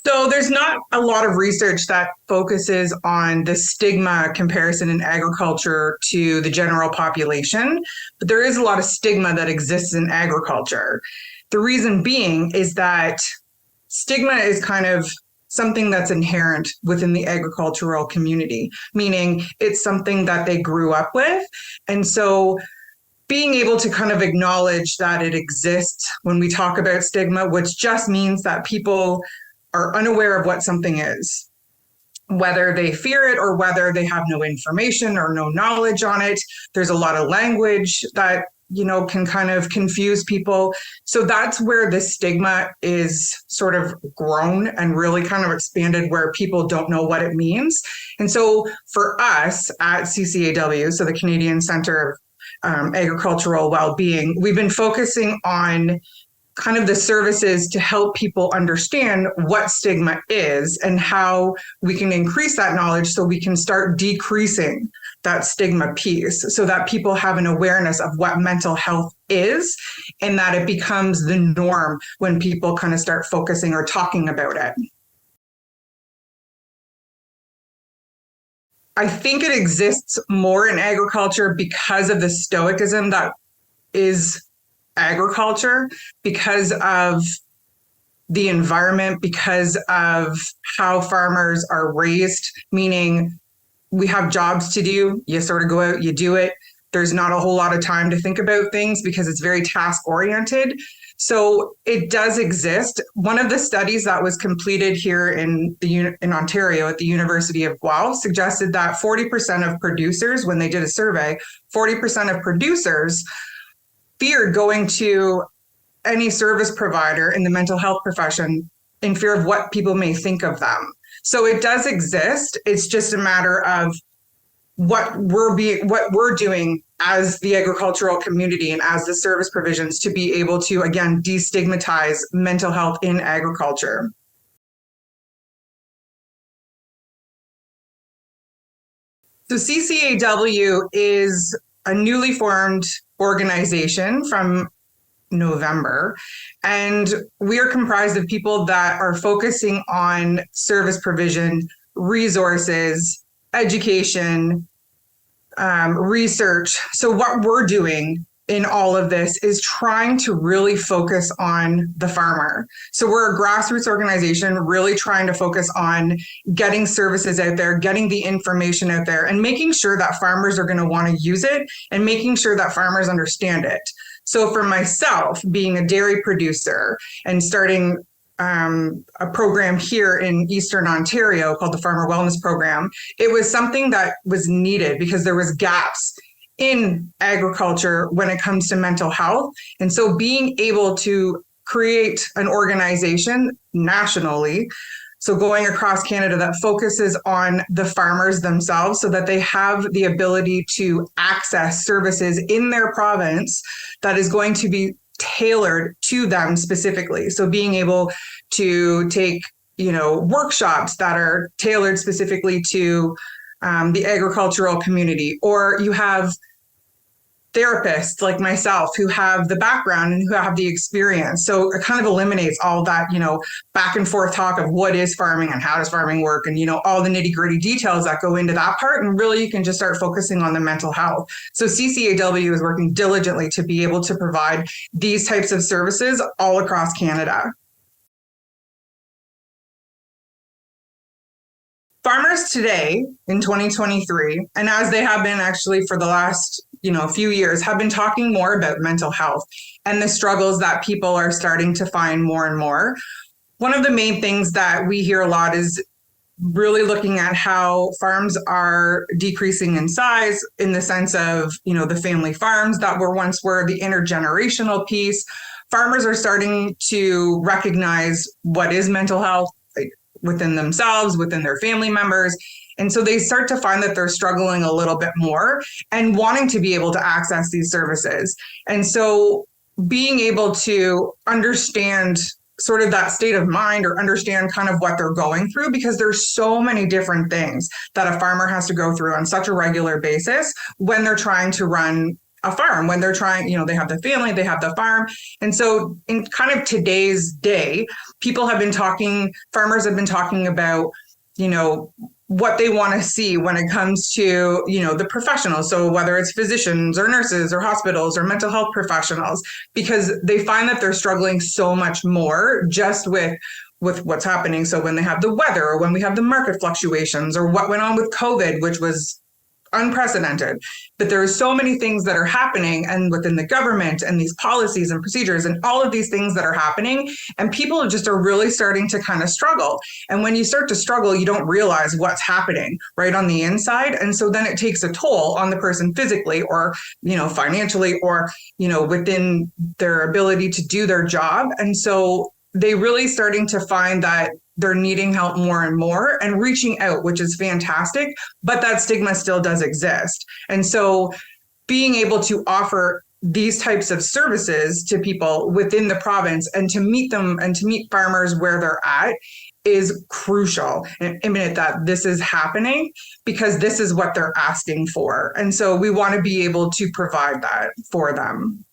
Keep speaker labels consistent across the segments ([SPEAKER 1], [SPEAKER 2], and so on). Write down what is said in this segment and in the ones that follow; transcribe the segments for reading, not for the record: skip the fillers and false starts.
[SPEAKER 1] So there's not a lot of research that focuses on the stigma comparison in agriculture to the general population, but there is a lot of stigma that exists in agriculture. The reason being is that stigma is kind of something that's inherent within the agricultural community, meaning it's something that they grew up with. And so being able to kind of acknowledge that it exists when we talk about stigma, which just means that people are unaware of what something is, whether they fear it or whether they have no information or no knowledge on it. There's a lot of language that, can kind of confuse people. So that's where the stigma is sort of grown and really kind of expanded, where people don't know what it means. And so for us at CCAW, so the Canadian Centre of Agricultural Wellbeing, we've been focusing on kind of the services to help people understand what stigma is and how we can increase that knowledge so we can start decreasing that stigma piece, so that people have an awareness of what mental health is and that it becomes the norm when people kind of start focusing or talking about it. I think it exists more in agriculture because of the stoicism that is agriculture, because of the environment, because of how farmers are raised, meaning we have jobs to do. You sort of go out, you do it. There's not a whole lot of time to think about things because it's very task oriented. So it does exist. One of the studies that was completed here in Ontario at the University of Guelph suggested that 40% of producers, when they did a survey, 40% of producers feared going to any service provider in the mental health profession in fear of what people may think of them. So it does exist. It's just a matter of what we're doing as the agricultural community and as the service provisions to be able to, again, destigmatize mental health in agriculture. So CCAW is a newly formed organization from November, and we are comprised of people that are focusing on service provision, resources, education, research. So what we're doing in all of this is trying to really focus on the farmer. So we're a grassroots organization really trying to focus on getting services out there, getting the information out there, and making sure that farmers are going to want to use it and making sure that farmers understand it. So for myself, being a dairy producer and starting a program here in Eastern Ontario called the Farmer Wellness Program, it was something that was needed because there was gaps in agriculture when it comes to mental health. And so being able to create an organization nationally, so going across Canada, that focuses on the farmers themselves so that they have the ability to access services in their province that is going to be tailored to them specifically. So being able to take, workshops that are tailored specifically to the agricultural community, or you have therapists like myself who have the background and who have the experience. So it kind of eliminates all that, back and forth talk of what is farming and how does farming work and, all the nitty gritty details that go into that part. And really you can just start focusing on the mental health. So CCAW is working diligently to be able to provide these types of services all across Canada. Farmers today in 2023, and as they have been actually for the last few years, have been talking more about mental health and the struggles that people are starting to find more and more. One of the main things that we hear a lot is really looking at how farms are decreasing in size in the sense of, the family farms that were the intergenerational piece. Farmers are starting to recognize what is mental health within themselves, within their family members. And so they start to find that they're struggling a little bit more and wanting to be able to access these services. And so being able to understand sort of that state of mind or understand kind of what they're going through, because there's so many different things that a farmer has to go through on such a regular basis when they're trying to run a farm when they're trying, they have the family, they have the farm. And so in kind of today's day, farmers have been talking about, what they want to see when it comes to, the professionals. So whether it's physicians or nurses or hospitals or mental health professionals, because they find that they're struggling so much more just with what's happening. So when they have the weather, or when we have the market fluctuations, or what went on with COVID, which was unprecedented, but there are so many things that are happening and within the government and these policies and procedures and all of these things that are happening, and people just are really starting to kind of struggle. And when you start to struggle, you don't realize what's happening right on the inside. And so then it takes a toll on the person physically, or, financially, or, within their ability to do their job. And so they really starting to find that they're needing help more and more and reaching out, which is fantastic, but that stigma still does exist. And so being able to offer these types of services to people within the province and to meet them and to meet farmers where they're at is crucial, and imminent that this is happening, because this is what they're asking for. And so we want to be able to provide that for them.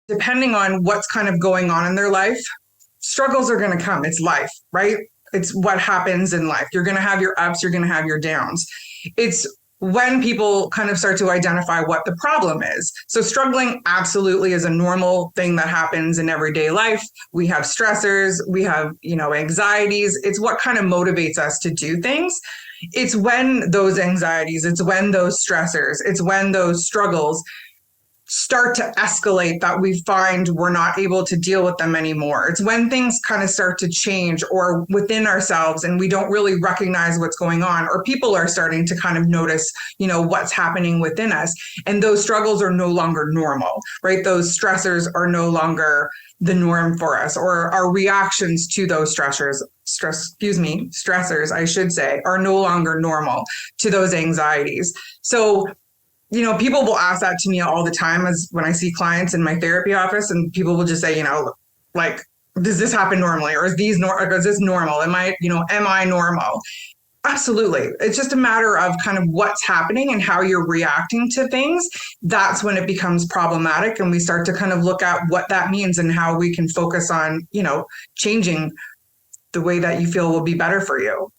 [SPEAKER 1] Depending on what's kind of going on in their life, struggles are going to come. It's life, right? It's what happens in life. You're going to have your ups, you're going to have your downs. It's when people kind of start to identify what the problem is. So struggling absolutely is a normal thing that happens in everyday life. We have stressors, we have, anxieties. It's what kind of motivates us to do things. It's when those anxieties, it's when those stressors, it's when those struggles start to escalate that we find we're not able to deal with them anymore. It's when things kind of start to change or within ourselves and we don't really recognize what's going on, or people are starting to kind of notice, what's happening within us. And those struggles are no longer normal, right? Those stressors are no longer the norm for us, or our reactions to those stressors, I should say, are no longer normal to those anxieties. So people will ask that to me all the time as when I see clients in my therapy office, and people will just say, like, does this happen normally? Or is this normal? Am I normal? Absolutely. It's just a matter of kind of what's happening and how you're reacting to things. That's when it becomes problematic. And we start to kind of look at what that means and how we can focus on, changing the way that you feel will be better for you.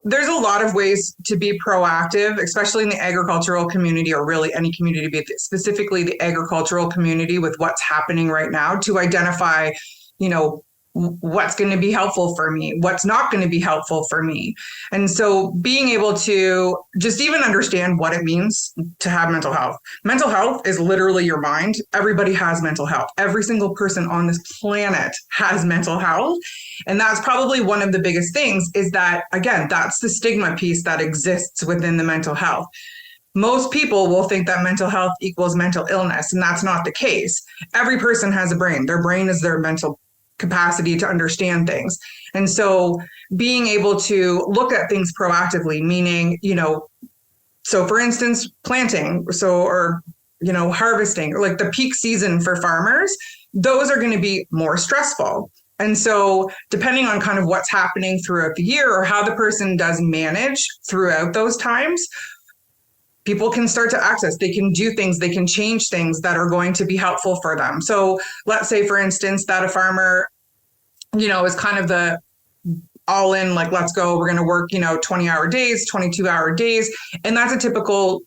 [SPEAKER 1] There's a lot of ways to be proactive, especially in the agricultural community, or really any community, but specifically the agricultural community, with what's happening right now, to identify, what's going to be helpful for me, what's not going to be helpful for me. And so being able to just even understand what it means to have mental health. Mental health is literally your mind. Everybody has mental health. Every single person on this planet has mental health. And that's probably one of the biggest things, is that, again, that's the stigma piece that exists within the mental health. Most people will think that mental health equals mental illness, and that's not the case. Every person has a brain. Their brain is their mental capacity to understand things. And so being able to look at things proactively, meaning, so for instance, planting, or harvesting, like the peak season for farmers, those are going to be more stressful. And so depending on kind of what's happening throughout the year, or how the person does manage throughout those times, people can start to access, they can do things, they can change things that are going to be helpful for them. So let's say, for instance, that a farmer, is kind of the all in, like, let's go, we're going to work, 20-hour days, 22-hour days. And that's a typical,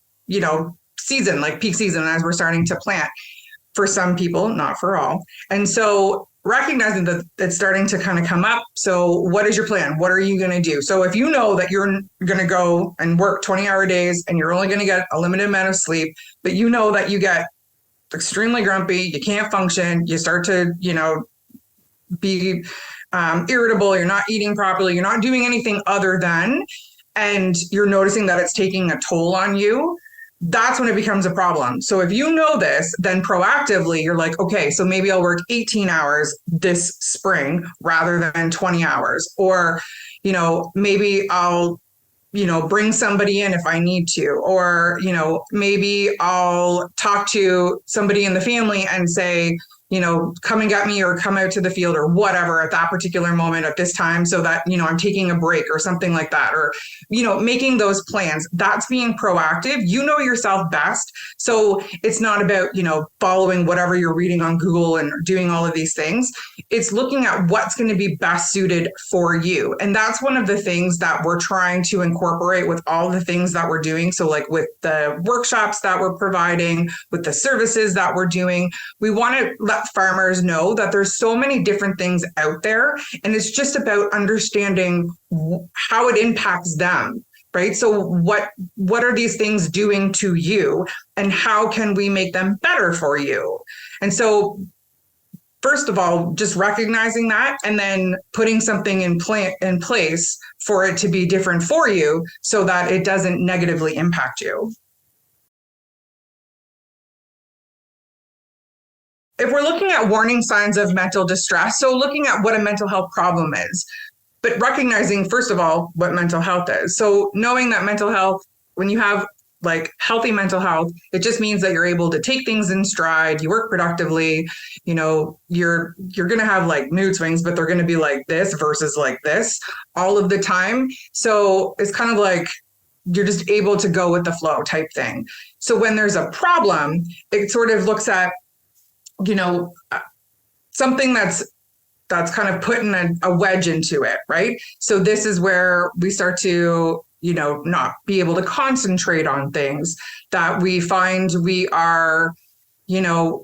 [SPEAKER 1] season, like peak season, as we're starting to plant for some people, not for all. And so recognizing that it's starting to kind of come up. So what is your plan? What are you going to do? So if you know that you're going to go and work 20-hour days and you're only going to get a limited amount of sleep, but you know that you get extremely grumpy, you can't function, you start to, be irritable, you're not eating properly, you're not doing anything other than, and you're noticing that it's taking a toll on you, that's when it becomes a problem. So if you know this, then proactively, you're like, okay, so maybe I'll work 18 hours this spring rather than 20 hours. Or, maybe I'll, bring somebody in if I need to. Or, maybe I'll talk to somebody in the family and say, come and get me or come out to the field or whatever at that particular moment at this time so that, I'm taking a break or something like that, or, making those plans. That's being proactive. You know yourself best. So it's not about, following whatever you're reading on Google and doing all of these things. It's looking at what's going to be best suited for you. And that's one of the things that we're trying to incorporate with all the things that we're doing. So like with the workshops that we're providing, with the services that we're doing, we want to let farmers know that there's so many different things out there, and it's just about understanding how it impacts them, right? So what are these things doing to you, and how can we make them better for you? And so first of all, just recognizing that, and then putting something in place for it to be different for you so that it doesn't negatively impact you. If we're looking at warning signs of mental distress, so looking at what a mental health problem is, but recognizing, first of all, what mental health is. So knowing that mental health, when you have like healthy mental health, it just means that you're able to take things in stride, you work productively, you're going to have like mood swings, but they're going to be like this versus like this all of the time. So it's kind of like you're just able to go with the flow type thing. So when there's a problem, it sort of looks at, something that's kind of putting a wedge into it, right? So this is where we start to, not be able to concentrate on things, that we find we are,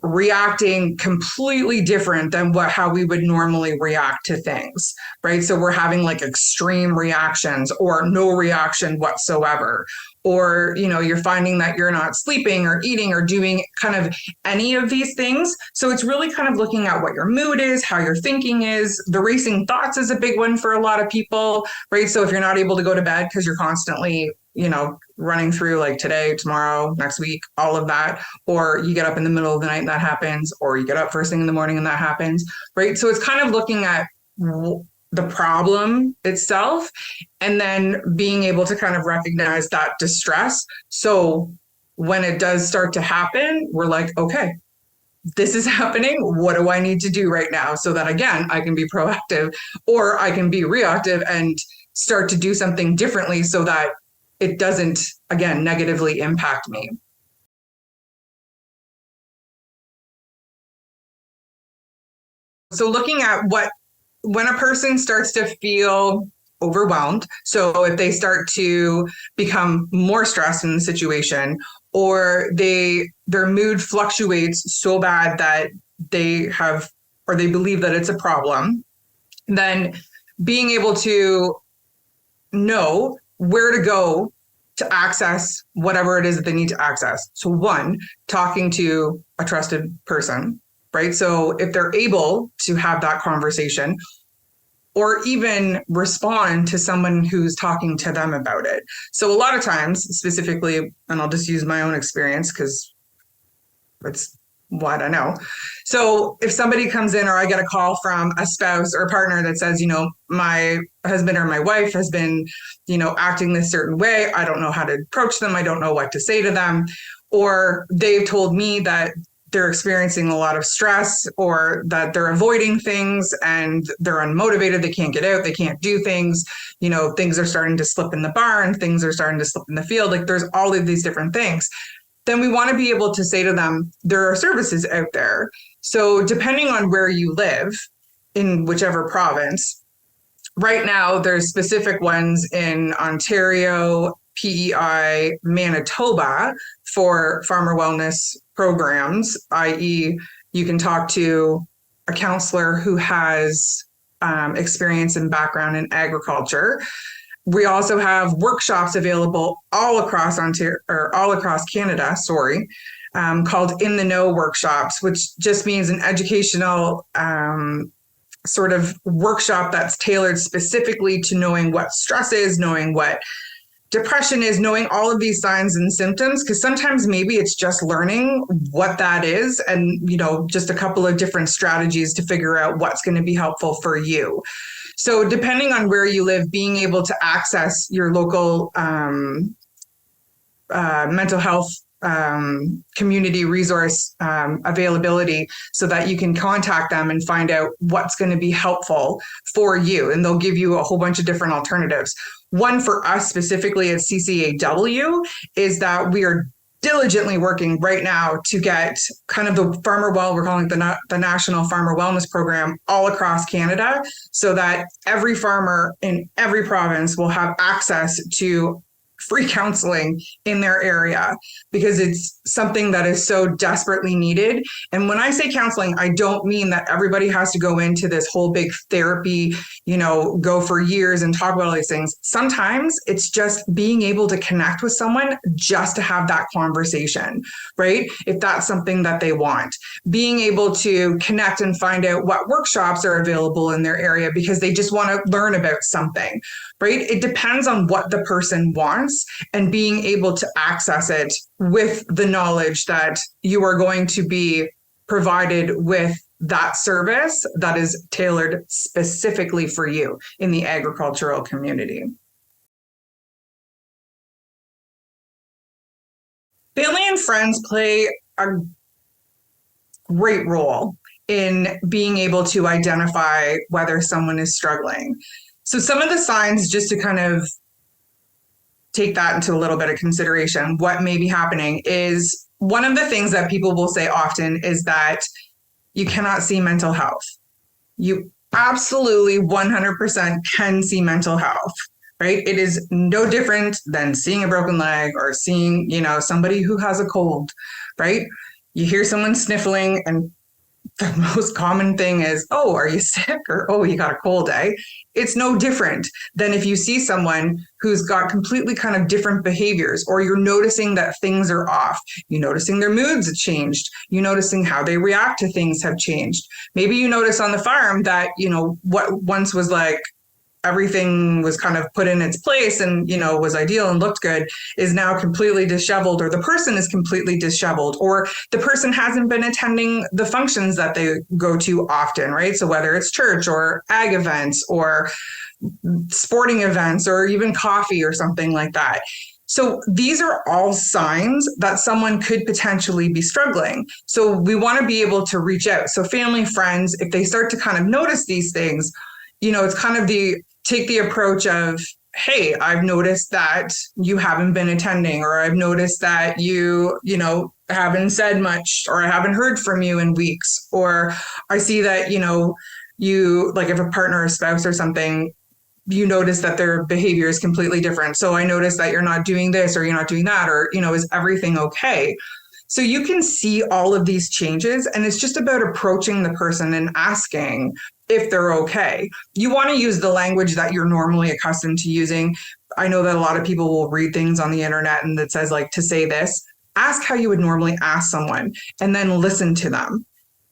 [SPEAKER 1] reacting completely different than how we would normally react to things, right? So we're having like extreme reactions or no reaction whatsoever. Or, you're finding that you're not sleeping or eating or doing kind of any of these things. So it's really kind of looking at what your mood is, how your thinking is. The racing thoughts is a big one for a lot of people, right? So if you're not able to go to bed because you're constantly, running through like today, tomorrow, next week, all of that, or you get up in the middle of the night and that happens, or you get up first thing in the morning and that happens, right? So it's kind of looking at the problem itself, and then being able to kind of recognize that distress. So when it does start to happen, we're like, okay, this is happening. What do I need to do right now? So that, again, I can be proactive, or I can be reactive and start to do something differently so that it doesn't, again, negatively impact me. So looking at when a person starts to feel overwhelmed, so if they start to become more stressed in the situation, or their mood fluctuates so bad that they believe that it's a problem, then being able to know where to go to access whatever it is that they need to access. So one, talking to a trusted person, right? So if they're able to have that conversation, or even respond to someone who's talking to them about it. So a lot of times, specifically, and I'll just use my own experience because it's what I know. So if somebody comes in, or I get a call from a spouse or a partner that says, my husband or my wife has been, acting this certain way. I don't know how to approach them. I don't know what to say to them. Or they've told me that they're experiencing a lot of stress, or that they're avoiding things and they're unmotivated. They can't get out. They can't do things. Things are starting to slip in the barn. Things are starting to slip in the field. Like there's all of these different things. Then we want to be able to say to them, there are services out there. So depending on where you live in whichever province, right now there's specific ones in Ontario, PEI, Manitoba for farmer wellness programs, i.e. you can talk to a counselor who has experience and background in agriculture. We also have workshops available all across Ontario, or all across Canada, called In the Know workshops, which just means an educational sort of workshop that's tailored specifically to knowing what stress is, knowing what depression is, knowing all of these signs and symptoms, because sometimes maybe it's just learning what that is and, just a couple of different strategies to figure out what's going to be helpful for you. So depending on where you live, being able to access your local mental health community resource availability so that you can contact them and find out what's going to be helpful for you. And they'll give you a whole bunch of different alternatives. One for us specifically at CCIW is that we are diligently working right now to get kind of the we're calling it the National Farmer Wellness Program all across Canada, so that every farmer in every province will have access to free counseling in their area, because it's something that is so desperately needed. And when I say counseling, I don't mean that everybody has to go into this whole big therapy, go for years and talk about all these things. Sometimes it's just being able to connect with someone just to have that conversation, right? If that's something that they want, being able to connect and find out what workshops are available in their area because they just want to learn about something, right? It depends on what the person wants, and being able to access it with the knowledge that you are going to be provided with that service that is tailored specifically for you in the agricultural community. Family and friends play a great role in being able to identify whether someone is struggling. So some of the signs, just to kind of take that into a little bit of consideration, what may be happening is, one of the things that people will say often is that you cannot see mental health. You absolutely 100% can see mental health, right? It is no different than seeing a broken leg or seeing, somebody who has a cold, right? You hear someone sniffling and the most common thing is, oh, are you sick? Or, oh, you got a cold, eh? It's no different than if you see someone who's got completely kind of different behaviors, or you're noticing that things are off. You're noticing their moods have changed. You're noticing how they react to things have changed. Maybe you notice on the farm that, what once was like, everything was kind of put in its place and, was ideal and looked good, is now completely disheveled, or the person is completely disheveled, or the person hasn't been attending the functions that they go to often, right? So whether it's church or ag events or sporting events or even coffee or something like that. So these are all signs that someone could potentially be struggling. So we want to be able to reach out. So family, friends, if they start to kind of notice these things, it's kind of take the approach of, hey, I've noticed that you haven't been attending, or I've noticed that you haven't said much, or I haven't heard from you in weeks, or I see that, you, like if a partner or spouse or something, you notice that their behavior is completely different. So I notice that you're not doing this or you're not doing that, or, is everything okay? So you can see all of these changes, and it's just about approaching the person and asking if they're okay. You want to use the language that you're normally accustomed to using. I know that a lot of people will read things on the internet and that says, like, to say this. Ask how you would normally ask someone, and then listen to them.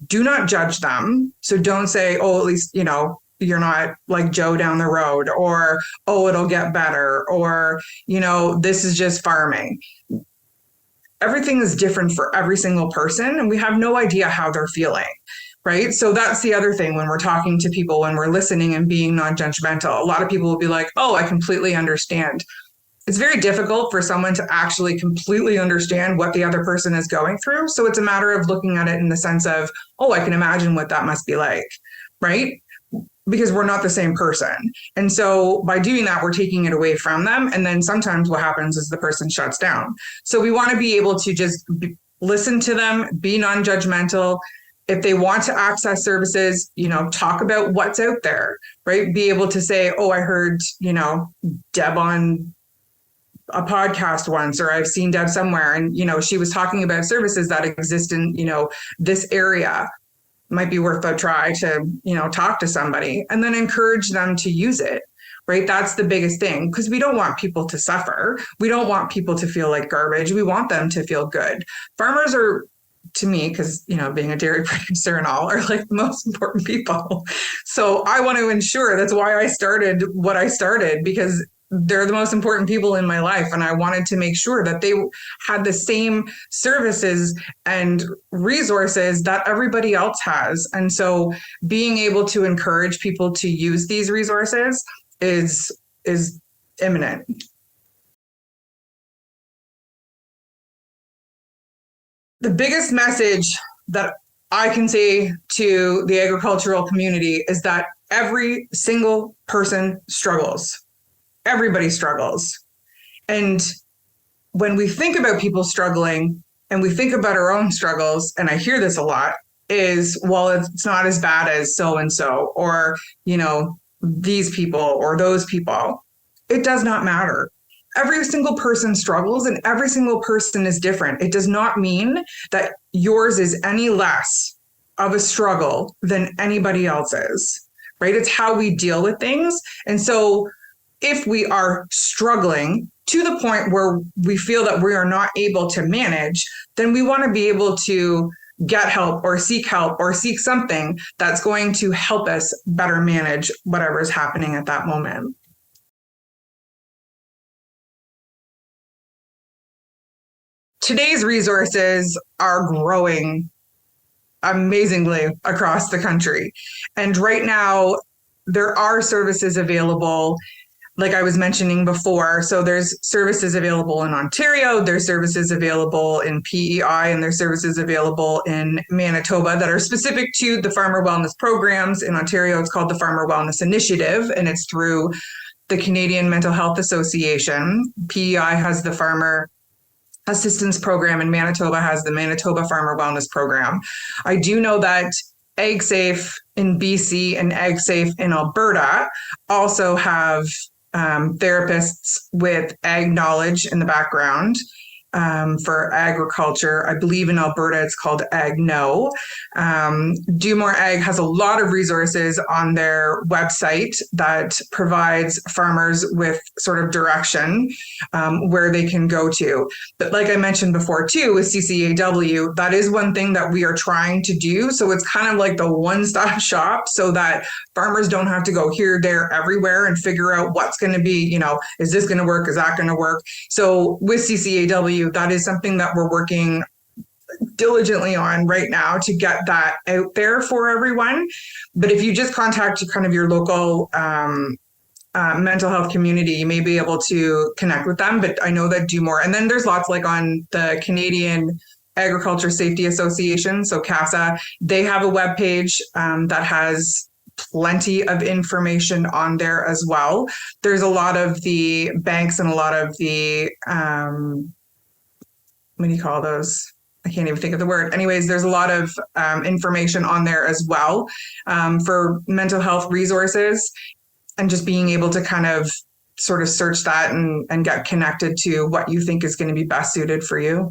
[SPEAKER 1] Do not judge them. So don't say, oh, at least, you're not like Joe down the road, or, oh, it'll get better, or, this is just farming. Everything is different for every single person, and we have no idea how they're feeling, right? So that's the other thing when we're talking to people, when we're listening and being non-judgmental. A lot of people will be like, oh, I completely understand. It's very difficult for someone to actually completely understand what the other person is going through. So it's a matter of looking at it in the sense of, oh, I can imagine what that must be like, right? Because we're not the same person. And so by doing that, we're taking it away from them. And then sometimes what happens is the person shuts down. So we want to be able to just listen to them, be non-judgmental. If they want to access services, talk about what's out there, right? Be able to say, oh, I heard, Deb on a podcast once, or I've seen Deb somewhere, and, she was talking about services that exist in, this area. Might be worth a try to, talk to somebody, and then encourage them to use it, right? That's the biggest thing, because we don't want people to suffer. We don't want people to feel like garbage. We want them to feel good. Farmers are, to me, because, being a dairy producer and all, are like the most important people. So I want to ensure, that's why I started what I started, because they're the most important people in my life. And I wanted to make sure that they had the same services and resources that everybody else has. And so being able to encourage people to use these resources is imminent. The biggest message that I can say to the agricultural community is that every single person struggles. Everybody struggles. And when we think about people struggling and we think about our own struggles, and I hear this a lot, is, well, it's not as bad as so and so, or, these people or those people. It does not matter. Every single person struggles and every single person is different. It does not mean that yours is any less of a struggle than anybody else's, right? It's how we deal with things. And so if we are struggling to the point where we feel that we are not able to manage, then we want to be able to get help or seek something that's going to help us better manage whatever is happening at that moment. Today's resources are growing amazingly across the country. And right now, there are services available, like I was mentioning before. So there's services available in Ontario, there's services available in PEI, and there's services available in Manitoba that are specific to the farmer wellness programs. In Ontario, it's called the Farmer Wellness Initiative, and it's through the Canadian Mental Health Association. PEI has the Farmer Assistance Program, and Manitoba has the Manitoba Farmer Wellness Program. I do know that AgSafe in BC and AgSafe in Alberta also have therapists with ag knowledge in the background for agriculture. I believe in Alberta it's called AgKnow. Do More Ag has a lot of resources on their website that provides farmers with sort of direction where they can go to. But like I mentioned before too, with CCIW, that is one thing that we are trying to do. So it's kind of like the one-stop shop so that farmers don't have to go here, there, everywhere and figure out what's going to be, is this going to work? Is that going to work? So with CCIW, that is something that we're working diligently on right now to get that out there for everyone. But if you just contact kind of your local mental health community, you may be able to connect with them. But I know that Do More. And then there's lots like on the Canadian Agriculture Safety Association, so CASA, they have a webpage that has plenty of information on there as well. There's a lot of the banks and a lot of the what do you call those? I can't even think of the word. Anyways, there's a lot of information on there as well for mental health resources, and just being able to kind of sort of search that and get connected to what you think is going to be best suited for you.